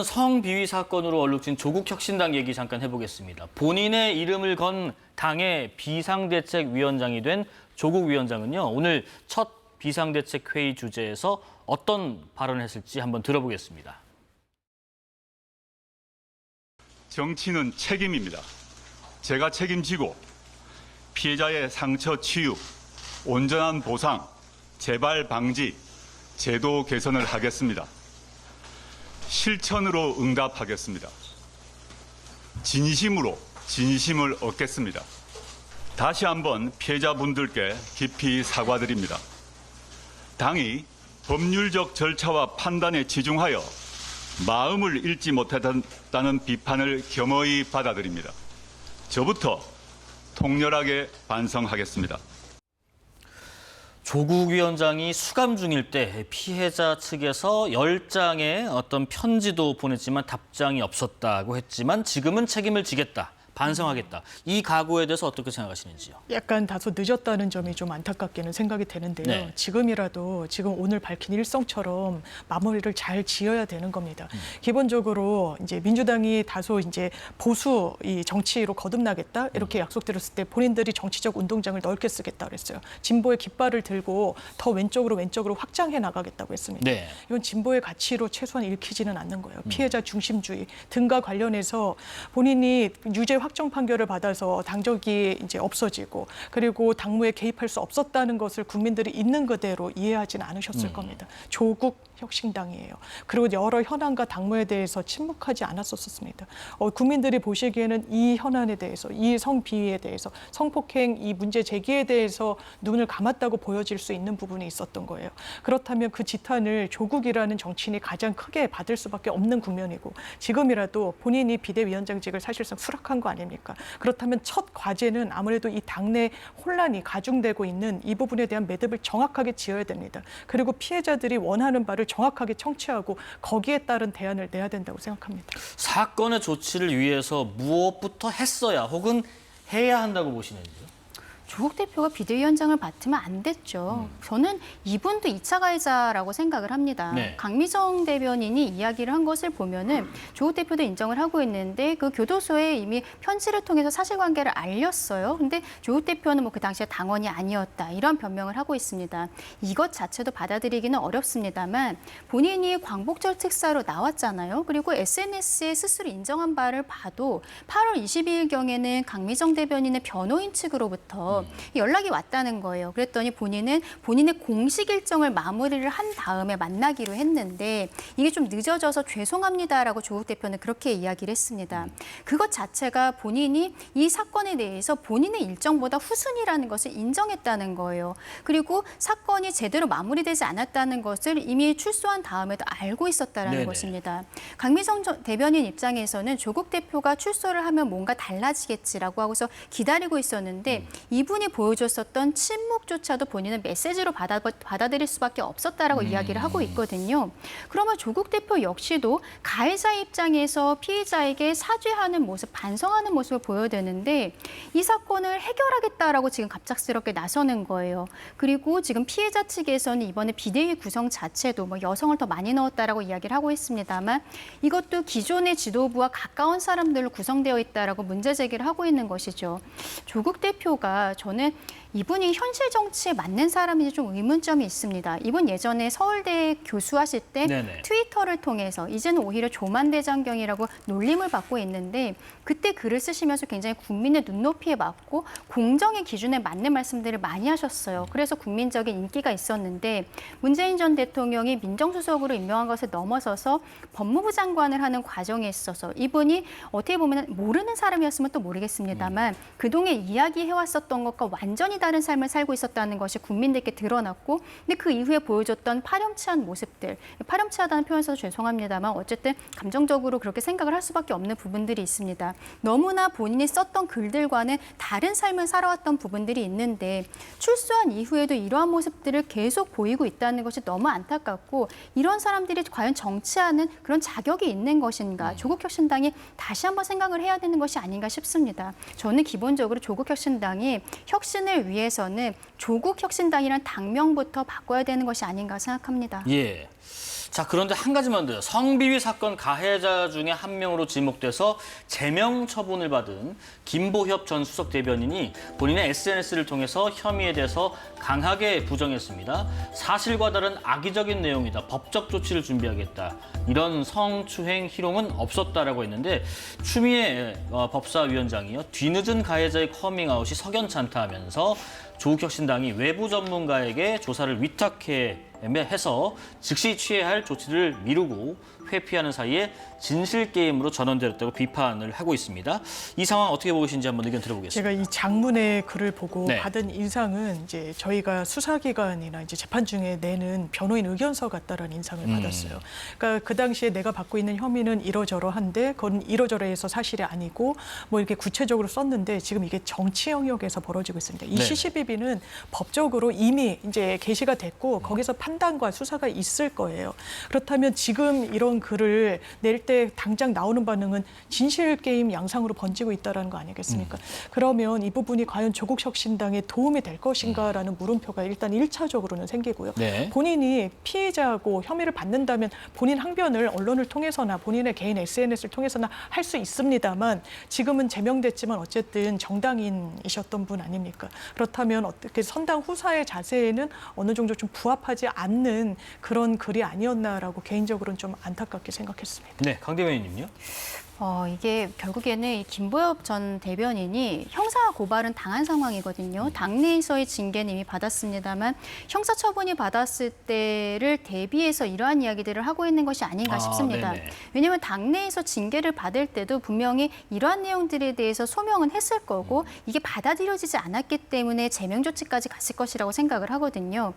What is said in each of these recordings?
성비위 사건으로 얼룩진 조국혁신당 얘기 잠깐 해보겠습니다. 본인의 이름을 건 당의 비상대책위원장이 된 조국 위원장은요, 오늘 첫 비상대책회의 주제에서 어떤 발언을 했을지 한번 들어보겠습니다. 정치는 책임입니다. 제가 책임지고 피해자의 상처 치유, 온전한 보상, 재발 방지, 제도 개선을 하겠습니다. 실천으로 응답하겠습니다. 진심으로 진심을 얻겠습니다. 다시 한번 피해자분들께 깊이 사과드립니다. 당이 법률적 절차와 판단에 치중하여 마음을 잃지 못했다는 비판을 겸허히 받아들입니다. 저부터 통렬하게 반성하겠습니다. 조국 위원장이 수감 중일 때 피해자 측에서 10장의 어떤 편지도 보냈지만 답장이 없었다고 했지만 지금은 책임을 지겠다, 반성하겠다. 이 각오에 대해서 어떻게 생각하시는지요? 약간 다소 늦었다는 점이 좀 안타깝게는 생각이 되는데요. 네. 지금이라도 지금 오늘 밝힌 일성처럼 마무리를 잘 지어야 되는 겁니다. 기본적으로 이제 민주당이 다소 이제 보수 이 정치로 거듭나겠다 이렇게 약속드렸을 때 본인들이 정치적 운동장을 넓게 쓰겠다 그랬어요. 진보의 깃발을 들고 더 왼쪽으로 확장해 나가겠다고 했습니다. 네. 이건 진보의 가치로 최소한 읽히지는 않는 거예요. 피해자 중심주의 등과 관련해서 본인이 유죄 확정 판결을 받아서 당적이 이제 없어지고 그리고 당무에 개입할 수 없었다는 것을 국민들이 있는 그대로 이해하지는 않으셨을 겁니다. 조국 혁신당이에요. 그리고 여러 현안과 당무에 대해서 침묵하지 않았었습니다. 국민들이 보시기에는 이 현안에 대해서, 이 성비위에 대해서, 성폭행 이 문제 제기에 대해서 눈을 감았다고 보여질 수 있는 부분이 있었던 거예요. 그렇다면 그 지탄을 조국이라는 정치인이 가장 크게 받을 수밖에 없는 국면이고 지금이라도 본인이 비대위원장직을 사실상 수락한 거 아닙니까? 그렇다면 첫 과제는 아무래도 이 당내 혼란이 가중되고 있는 이 부분에 대한 매듭을 정확하게 지어야 됩니다. 그리고 피해자들이 원하는 바를 정확하게 청취하고 거기에 따른 대안을 내야 된다고 생각합니다. 사건의 조치를 위해서 무엇부터 했어야 혹은 해야 한다고 보시는지요? 조국 대표가 비대위원장을 맡으면 안 됐죠. 저는 이분도 2차 가해자라고 생각을 합니다. 네. 강미정 대변인이 이야기를 한 것을 보면은 조국 대표도 인정을 하고 있는데 그 교도소에 이미 편지를 통해서 사실관계를 알렸어요. 근데 조국 대표는 뭐 그 당시에 당원이 아니었다 이런 변명을 하고 있습니다. 이것 자체도 받아들이기는 어렵습니다만 본인이 광복절 특사로 나왔잖아요. 그리고 SNS에 스스로 인정한 바를 봐도 8월 22일경에는 강미정 대변인의 변호인 측으로부터 연락이 왔다는 거예요. 그랬더니 본인은 본인의 공식 일정을 마무리를 한 다음에 만나기로 했는데 이게 좀 늦어져서 죄송합니다라고 조국 대표는 그렇게 이야기를 했습니다. 그것 자체가 본인이 이 사건에 대해서 본인의 일정보다 후순위라는 것을 인정했다는 거예요. 그리고 사건이 제대로 마무리되지 않았다는 것을 이미 출소한 다음에도 알고 있었다는 네네. 것입니다. 강미정 대변인 입장에서는 조국 대표가 출소를 하면 뭔가 달라지겠지라고 하고서 기다리고 있었는데 이분이 보여줬었던 침묵조차도 본인은 메시지로 받아들일 수밖에 없었다라고 이야기를 하고 있거든요. 그러면 조국 대표 역시도 가해자 입장에서 피해자에게 사죄하는 모습, 반성하는 모습을 보여야 되는데 이 사건을 해결하겠다라고 지금 갑작스럽게 나서는 거예요. 그리고 지금 피해자 측에서는 이번에 비대위 구성 자체도 뭐 여성을 더 많이 넣었다라고 이야기를 하고 있습니다만 이것도 기존의 지도부와 가까운 사람들로 구성되어 있다라고 문제 제기를 하고 있는 것이죠. 조국 대표가 저는 이분이 현실 정치에 맞는 사람인지 좀 의문점이 있습니다. 이분 예전에 서울대 교수하실 때 네네. 트위터를 통해서 이제는 오히려 조만대장경이라고 놀림을 받고 있는데 그때 글을 쓰시면서 굉장히 국민의 눈높이에 맞고 공정의 기준에 맞는 말씀들을 많이 하셨어요. 그래서 국민적인 인기가 있었는데 문재인 전 대통령이 민정수석으로 임명한 것을 넘어서서 법무부 장관을 하는 과정에 있어서 이분이 어떻게 보면 모르는 사람이었으면 또 모르겠습니다만 그동안 이야기해왔었던 것과 완전히 다른 삶을 살고 있었다는 것이 국민들께 드러났고 근데 그 이후에 보여줬던 파렴치한 모습들, 파렴치하다는 표현 써서 죄송합니다만 어쨌든 감정적으로 그렇게 생각을 할 수밖에 없는 부분들이 있습니다. 너무나 본인이 썼던 글들과는 다른 삶을 살아왔던 부분들이 있는데 출소한 이후에도 이러한 모습들을 계속 보이고 있다는 것이 너무 안타깝고 이런 사람들이 과연 정치하는 그런 자격이 있는 것인가 조국혁신당이 다시 한번 생각을 해야 되는 것이 아닌가 싶습니다. 저는 기본적으로 조국혁신당이 혁신을 위해서는 조국혁신당이라는 당명부터 바꿔야 되는 것이 아닌가 생각합니다. 예. 자, 그런데 한 가지만 더요. 성비위 사건 가해자 중에 한 명으로 지목돼서 제명 처분을 받은 김보협 전 수석 대변인이 본인의 SNS를 통해서 혐의에 대해서 강하게 부정했습니다. 사실과 다른 악의적인 내용이다. 법적 조치를 준비하겠다. 이런 성추행 희롱은 없었다라고 했는데 추미애 법사위원장이요. 뒤늦은 가해자의 커밍아웃이 석연찮다 하면서 조국혁신당이 외부 전문가에게 조사를 위탁해서 즉시 취해야 할 조치를 미루고 회피하는 사이에 진실 게임으로 전환되었다고 비판을 하고 있습니다. 이 상황 어떻게 보고 계신지 한번 의견 들어보겠습니다. 제가 이 장문의 글을 보고 네. 받은 인상은 이제 저희가 수사기관이나 이제 재판 중에 내는 변호인 의견서 같다라는 인상을 받았어요. 그러니까 그 당시에 내가 받고 있는 혐의는 이러저러한데 그건 이러저러해서 사실이 아니고 뭐 이렇게 구체적으로 썼는데 지금 이게 정치 영역에서 벌어지고 있습니다. 이 네. 시시비비는 법적으로 이미 이제 게시가 됐고 거기서 판단과 수사가 있을 거예요. 그렇다면 지금 이런 글을 낼 때 당장 나오는 반응은 진실 게임 양상으로 번지고 있다는 거 아니겠습니까? 그러면 이 부분이 과연 조국혁신당에 도움이 될 것인가라는 물음표가 일단 1차적으로는 생기고요. 네. 본인이 피해자고 혐의를 받는다면 본인 항변을 언론을 통해서나 본인의 개인 SNS를 통해서나 할 수 있습니다만 지금은 제명됐지만 어쨌든 정당인이셨던 분 아닙니까? 그렇다면 어떻게 선당 후사의 자세에는 어느 정도 좀 부합하지 않는 그런 글이 아니었나라고 개인적으로는 좀 안타깝게 생각했습니다. 네, 강 대변인님요. 이게 결국에는 이 김보협 전 대변인이 형사 고발은 당한 상황이거든요. 당내에서의 징계는 이미 받았습니다만 형사 처분이 받았을 때를 대비해서 이러한 이야기들을 하고 있는 것이 아닌가 싶습니다. 네네. 왜냐하면 당내에서 징계를 받을 때도 분명히 이러한 내용들에 대해서 소명은 했을 거고 이게 받아들여지지 않았기 때문에 제명 조치까지 갔을 것이라고 생각을 하거든요.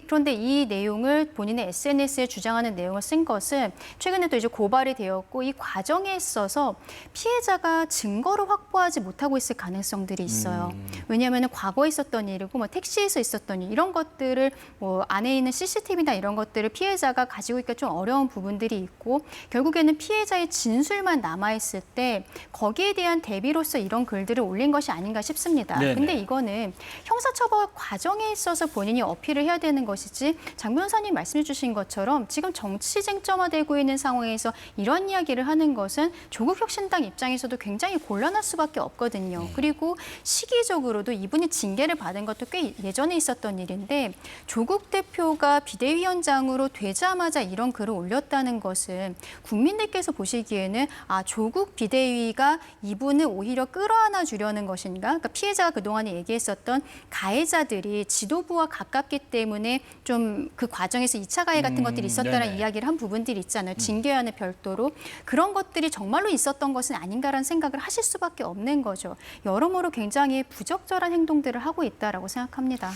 그런데 이 내용을 본인의 SNS에 주장하는 내용을 쓴 것은 최근에 또 이제 고발이 되었고 이 과정에 있어서 피해자가 증거를 확보하지 못하고 있을 가능성들이 있어요. 왜냐하면 과거에 있었던 일이고 뭐 택시에서 있었던 일 이런 것들을 뭐 안에 있는 CCTV나 이런 것들을 피해자가 가지고 있기가 좀 어려운 부분들이 있고 결국에는 피해자의 진술만 남아 있을 때 거기에 대한 대비로서 이런 글들을 올린 것이 아닌가 싶습니다. 네네. 근데 이거는 형사처벌 과정에 있어서 본인이 어필을 해야 되는 것이지 장 변호사님 말씀해 주신 것처럼 지금 정치 쟁점화되고 있는 상황에서 이런 이야기를 하는 것은 조국혁신당 입장에서도 굉장히 곤란할 수밖에 없거든요. 그리고 시기적으로도 이분이 징계를 받은 것도 꽤 예전에 있었던 일인데 조국 대표가 비대위원장으로 되자마자 이런 글을 올렸다는 것은 국민들께서 보시기에는 조국 비대위가 이분을 오히려 끌어안아 주려는 것인가? 그러니까 피해자가 그동안에 얘기했었던 가해자들이 지도부와 가깝기 때문에 좀 그 과정에서 2차 가해 같은 것들이 있었다는 네네. 이야기를 한 부분들이 있잖아요. 징계와는 별도로. 그런 것들이 정말로 있었던 것은 아닌가라는 생각을 하실 수밖에 없는 거죠. 여러모로 굉장히 부적절한 행동들을 하고 있다라고 생각합니다.